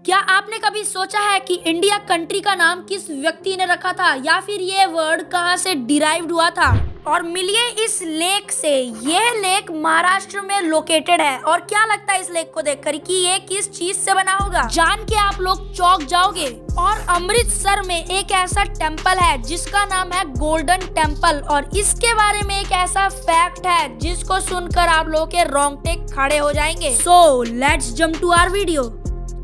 क्या आपने कभी सोचा है कि इंडिया कंट्री का नाम किस व्यक्ति ने रखा था या फिर ये वर्ड कहां से डिराइव्ड हुआ था? और मिलिए इस लेक से। यह लेक महाराष्ट्र में लोकेटेड है। और क्या लगता है इस लेक को देखकर कि ये किस चीज से बना होगा? जान के आप लोग चौंक जाओगे। और अमृतसर में एक ऐसा टेम्पल है जिसका नाम है गोल्डन टेम्पल, और इसके बारे में एक ऐसा फैक्ट है जिसको सुनकर आप लोगों के रोंगटे खड़े हो जाएंगे। So let's jump to our video.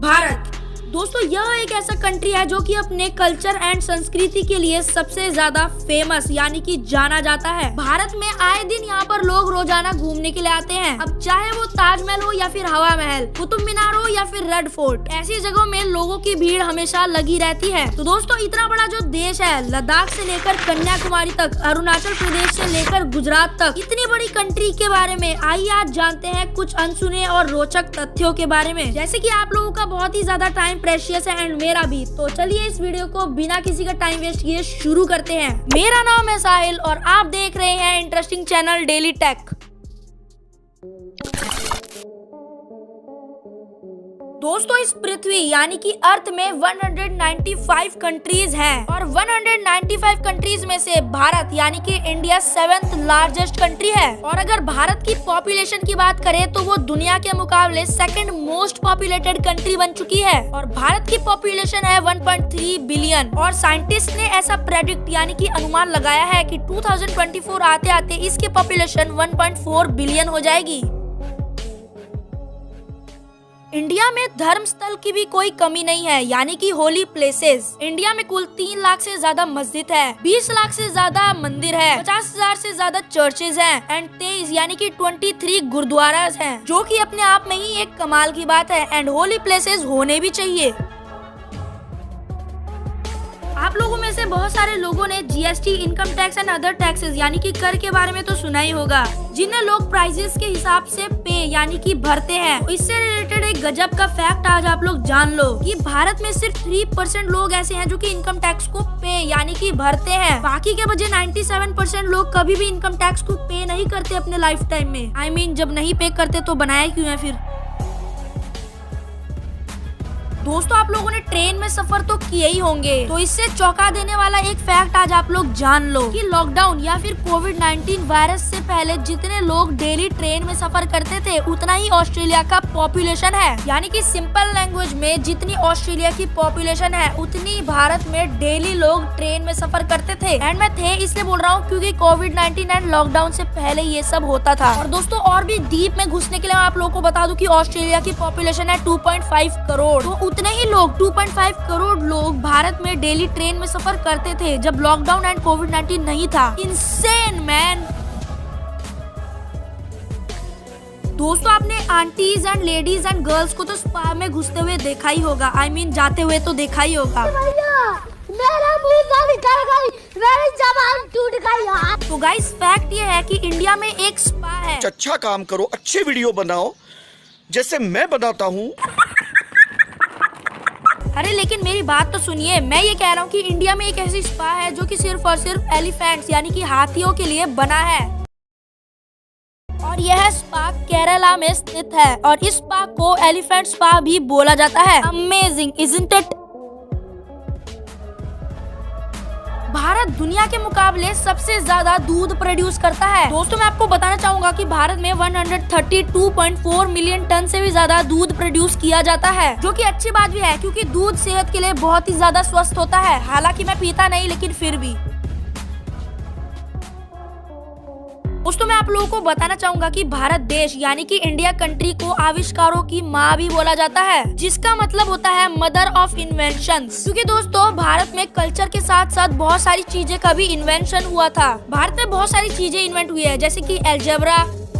Bharat दोस्तों, यह एक ऐसा कंट्री है जो कि अपने कल्चर एंड संस्कृति के लिए सबसे ज्यादा फेमस यानी कि जाना जाता है। भारत में आए दिन यहाँ पर लोग रोजाना घूमने के लिए आते हैं। अब चाहे वो ताजमहल हो या फिर हवा महल, कुतुब मीनार हो या फिर रेड फोर्ट, ऐसी जगहों में लोगों की भीड़ हमेशा लगी रहती है। तो दोस्तों, इतना बड़ा जो देश है, लद्दाख से लेकर कन्याकुमारी तक, अरुणाचल प्रदेश से लेकर गुजरात तक, इतनी बड़ी कंट्री के बारे में आइए आज जानते हैं कुछ अनसुने और रोचक तथ्यों के बारे में। जैसे कि आप लोगों का बहुत ही ज्यादा टाइम प्रेशियस है एंड मेरा भी, तो चलिए इस वीडियो को बिना किसी का टाइम वेस्ट किए शुरू करते हैं। मेरा नाम है साहिल और आप देख रहे हैं इंटरेस्टिंग चैनल डेली टेक। दोस्तों, इस पृथ्वी यानी कि अर्थ में 195 कंट्रीज हैं और 195 कंट्रीज में से भारत यानी कि इंडिया 7th लार्जेस्ट कंट्री है। और अगर भारत की पॉपुलेशन की बात करें तो वो दुनिया के मुकाबले 2nd मोस्ट पॉपुलेटेड कंट्री बन चुकी है और भारत की पॉपुलेशन है 1.3 बिलियन। और साइंटिस्ट ने ऐसा प्रेडिक्ट यानी कि अनुमान लगाया है कि 2024 आते आते इसकी पॉपुलेशन 1.4 बिलियन हो जाएगी। इंडिया में धर्म स्थल की भी कोई कमी नहीं है यानी कि होली प्लेसेस। इंडिया में कुल 3 लाख से ज्यादा मस्जिद है, 20 लाख से ज्यादा मंदिर है, 50,000 से ज्यादा चर्चेज हैं एंड 23 यानी कि 23 गुरुद्वारास हैं, जो कि अपने आप में ही एक कमाल की बात है एंड होली प्लेसेस होने भी चाहिए। आप लोगों में से बहुत सारे लोगों ने GST, income tax and other taxes यानी कि कर के बारे में तो सुना ही होगा, जिन्हें लोग प्राइजेस के हिसाब से पे यानी कि भरते हैं। इससे रिलेटेड एक गजब का फैक्ट आज आप लोग जान लो कि भारत में सिर्फ 3% लोग ऐसे हैं जो कि इनकम टैक्स को पे यानी कि भरते हैं। बाकी के बचे 97% लोग कभी भी इनकम टैक्स को पे नहीं करते अपने लाइफ टाइम में। I mean, जब नहीं पे करते तो बनाया क्यों है फिर? दोस्तों, आप लोगों ने ट्रेन में सफर तो किए ही होंगे, तो इससे चौंका देने वाला एक फैक्ट आज आप लोग जान लो कि लॉकडाउन या फिर कोविड-19 वायरस से पहले जितने लोग डेली ट्रेन में सफर करते थे उतना ही ऑस्ट्रेलिया का पॉपुलेशन है। यानी कि सिंपल लैंग्वेज में जितनी ऑस्ट्रेलिया की पॉपुलेशन है उतनी भारत में डेली लोग ट्रेन में सफर करते थे। एंड मैं थे इसलिए बोल रहा हूँ क्योंकि कोविड-19 एंड लॉकडाउन से पहले ये सब होता था। और दोस्तों, और भी डीप में घुसने के लिए मैं आप लोगों को बता दूं कि ऑस्ट्रेलिया की पॉपुलेशन है 2.5 करोड़। तो उतने ही लोग 2.5 करोड़ लोग भारत में डेली ट्रेन में सफर करते थे जब लॉकडाउन एंड कोविड-19 नहीं था। Insane man. दोस्तों, आपने aunties and ladies and girls को तो स्पा में घुसते हुए देखा ही होगा। I mean, जाते हुए तो देखा ही होगा। मेरा मुंह निकल गई, मेरी जबान टूट गई यार। तो गाइस, फैक्ट ये है कि इंडिया में एक स्पा है। अच्छा काम करो, अच्छे वीडियो बनाओ जैसे मैं बनाता हूँ। अरे लेकिन मेरी बात तो सुनिए, मैं ये कह रहा हूँ कि इंडिया में एक ऐसी स्पा है जो कि सिर्फ और सिर्फ एलिफेंट्स यानी कि हाथियों के लिए बना है और यह स्पा केरला में स्थित है और इस स्पा को एलिफेंट स्पा भी बोला जाता है। Amazing, isn't it? भारत दुनिया के मुकाबले सबसे ज्यादा दूध प्रोड्यूस करता है। दोस्तों, मैं आपको बताना चाहूंगा कि भारत में 132.4 मिलियन टन से भी ज्यादा दूध प्रोड्यूस किया जाता है, जो कि अच्छी बात भी है क्योंकि दूध सेहत के लिए बहुत ही ज्यादा स्वस्थ होता है। हालांकि मैं पीता नहीं, लेकिन फिर भी। दोस्तों, मैं आप लोगों को बताना चाहूंगा कि भारत देश यानी कि इंडिया कंट्री को आविष्कारों की माँ भी बोला जाता है, जिसका मतलब होता है मदर ऑफ इन्वेंशंस। क्योंकि दोस्तों, भारत में कल्चर के साथ साथ बहुत सारी चीजें का भी इन्वेंशन हुआ था। भारत में बहुत सारी चीजें इन्वेंट हुई है, जैसे कि algebra,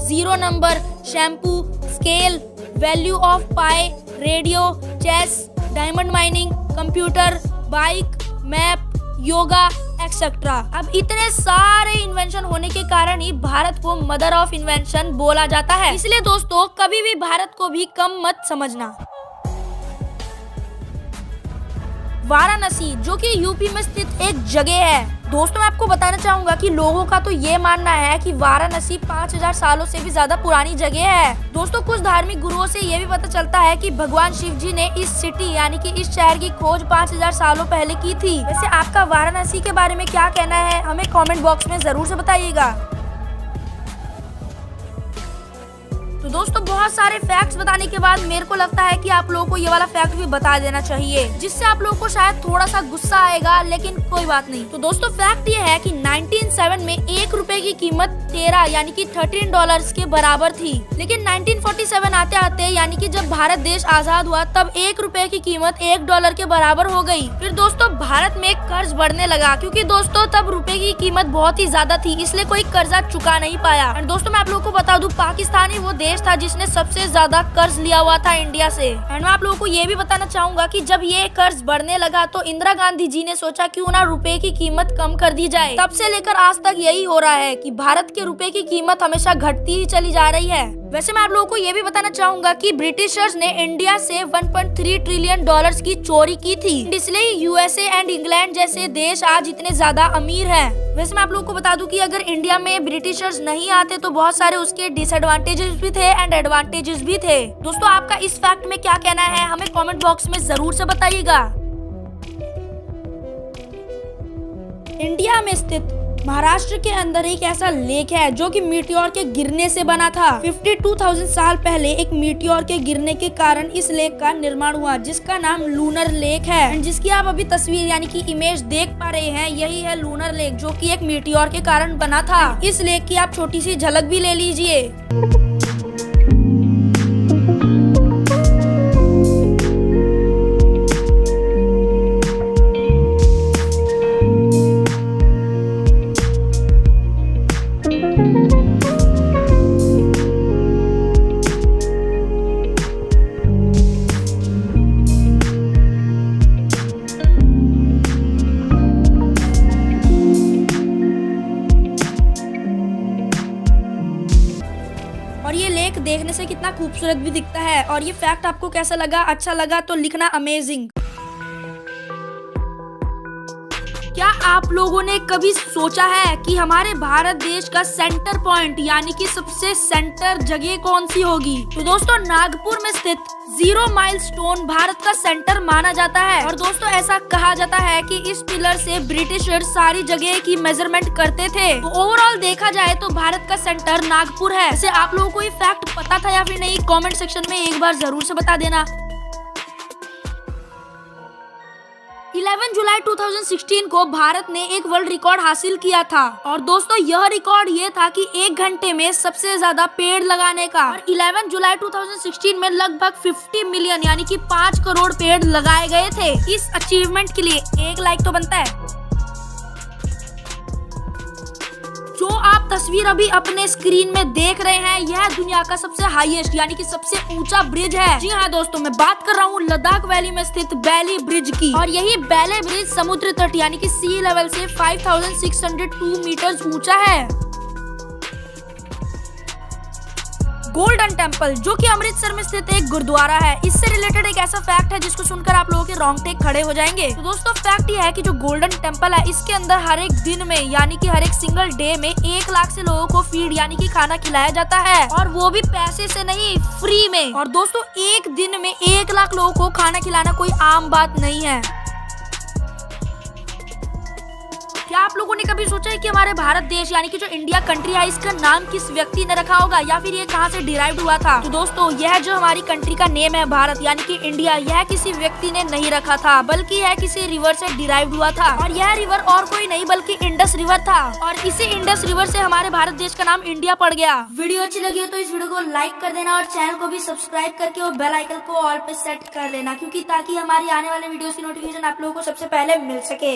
0 number, shampoo, scale, value of pi, radio, chess, diamond mining, computer, bike, map, yoga etcetera. अब इतने सारे इन्वेंशन होने के कारण ही भारत को मदर ऑफ इन्वेंशन बोला जाता है। इसलिए दोस्तों, कभी भी भारत को भी कम मत समझना। वाराणसी, जो कि यूपी में स्थित एक जगह है। दोस्तों मैं आपको बताना चाहूंगा कि लोगों का तो ये मानना है कि वाराणसी 5000 सालों से भी ज्यादा पुरानी जगह है। दोस्तों कुछ धार्मिक गुरुओं से ये भी पता चलता है कि भगवान शिव जी ने इस सिटी यानी कि इस शहर की खोज 5000 सालों पहले की थी। वैसे आपका वाराणसी के बारे में क्या कहना है, हमें कमेंट बॉक्स में जरूर से बताइएगा। तो दोस्तों बहुत सारे फैक्ट्स बताने के बाद मेरे को लगता है कि आप लोगों को ये वाला फैक्ट भी बता देना चाहिए, जिससे आप लोगों को शायद थोड़ा सा गुस्सा आएगा, लेकिन कोई बात नहीं। तो दोस्तों फैक्ट ये है कि 1907 में 1 रुपए की कीमत 13 यानी कि $13 के बराबर थी। लेकिन 1947 आते आते यानी कि जब भारत देश आजाद हुआ तब 1 रुपए की कीमत $1 के बराबर हो गई। फिर दोस्तों भारत में कर्ज बढ़ने लगा, क्योंकि दोस्तों तब रुपए की कीमत बहुत ही ज्यादा थी, इसलिए कोई कर्जा चुका नहीं पाया। और दोस्तों मैं आप लोगों को बता दूं, पाकिस्तान ही वो देश था जिसने सबसे ज्यादा कर्ज लिया हुआ था इंडिया से। एंड मैं आप लोगों को ये भी बताना चाहूंगा कि जब ये कर्ज बढ़ने लगा तो इंदिरा गांधी जी ने सोचा क्यों ना रुपए की कीमत कम कर दी जाए। तब से लेकर आज तक यही हो रहा है कि भारत के रुपए की कीमत हमेशा घटती ही चली जा रही है। वैसे मैं आप लोगों को ये भी बताना चाहूंगा कि ब्रिटिशर्स ने इंडिया से 1.3 ट्रिलियन डॉलर्स की चोरी की थी, इसलिए यूएसए एंड इंग्लैंड जैसे देश आज इतने ज्यादा अमीर हैं। वैसे मैं आप लोगों को बता दूं कि अगर इंडिया में ब्रिटिशर्स नहीं आते तो बहुत सारे उसके डिसएडवांटेजेस भी थे एंड एडवांटेजेस भी थे। दोस्तों आपका इस फैक्ट में क्या कहना है, हमें कमेंट बॉक्स में जरूर से बताइएगा। इंडिया में स्थित महाराष्ट्र के अंदर एक ऐसा लेक है जो कि मीटियोर के गिरने से बना था। 52,000 साल पहले एक मीटियोर के गिरने के कारण इस लेक का निर्माण हुआ, जिसका नाम लूनर लेक है। जिसकी आप अभी तस्वीर यानी कि इमेज देख पा रहे हैं, यही है लूनर लेक, जो कि एक मीटियोर के कारण बना था। इस लेक की आप छोटी सी झलक भी ले लीजिए। और ये लेक देखने से कितना खूबसूरत भी दिखता है। और ये फैक्ट आपको कैसा लगा, अच्छा लगा तो लिखना अमेजिंग। क्या आप लोगों ने कभी सोचा है कि हमारे भारत देश का सेंटर पॉइंट यानी कि सबसे सेंटर जगह कौन सी होगी? तो दोस्तों नागपुर में स्थित 0 माइलस्टोन भारत का सेंटर माना जाता है। और दोस्तों ऐसा कहा जाता है कि इस पिलर से ब्रिटिशर्स सारी जगह की मेजरमेंट करते थे। तो ओवरऑल देखा जाए तो भारत का सेंटर नागपुर है। वैसे आप लोगों को ये फैक्ट पता था या फिर नहीं, कमेंट सेक्शन में एक बार जरूर से बता देना। 11 जुलाई 2016 को भारत ने एक वर्ल्ड रिकॉर्ड हासिल किया था। और दोस्तों यह रिकॉर्ड ये था कि 1 घंटे में सबसे ज्यादा पेड़ लगाने का। और 11 जुलाई 2016 में लगभग 50 मिलियन यानी कि 5 करोड़ पेड़ लगाए गए थे। इस अचीवमेंट के लिए एक लाइक तो बनता है। जो आप तस्वीर अभी अपने स्क्रीन में देख रहे हैं, यह दुनिया का सबसे हाईएस्ट यानी कि सबसे ऊंचा ब्रिज है। जी हाँ दोस्तों, मैं बात कर रहा हूँ लद्दाख वैली में स्थित बैली ब्रिज की। और यही बैले ब्रिज समुद्र तट यानी कि सी लेवल से 5602 मीटर ऊंचा है। गोल्डन टेम्पल, जो कि अमृतसर में स्थित एक गुरुद्वारा है, इससे रिलेटेड एक ऐसा फैक्ट है जिसको सुनकर आप लोगों के रोंगटे खड़े हो जाएंगे। तो दोस्तों फैक्ट ये है कि जो गोल्डन टेम्पल है, इसके अंदर हर एक दिन में यानी कि हर एक सिंगल डे में 1 लाख से लोगों को फीड यानी कि खाना खिलाया जाता है। और वो भी पैसे से नहीं, फ्री में। और दोस्तों एक दिन में 1 लाख लोगों को खाना खिलाना कोई आम बात नहीं है। क्या आप लोगों ने कभी सोचा है कि हमारे भारत देश यानी कि जो इंडिया कंट्री है, इसका नाम किस व्यक्ति ने रखा होगा या फिर ये कहां से डिराइव हुआ था? तो दोस्तों यह जो हमारी कंट्री का नेम है भारत यानी कि इंडिया, यह किसी व्यक्ति ने नहीं रखा था, बल्कि यह किसी रिवर से डिराइव हुआ था। और यह रिवर और कोई नहीं बल्कि इंडस रिवर था। और इसी इंडस रिवर से हमारे भारत देश का नाम इंडिया पड़ गया। वीडियो अच्छी लगी हो तो इस वीडियो को लाइक कर देना और चैनल को भी सब्सक्राइब करके और बेल आइकन को ऑल पे सेट कर लेना, क्योंकि ताकि हमारी आने वाले वीडियोस की नोटिफिकेशन आप लोगों को सबसे पहले मिल सके।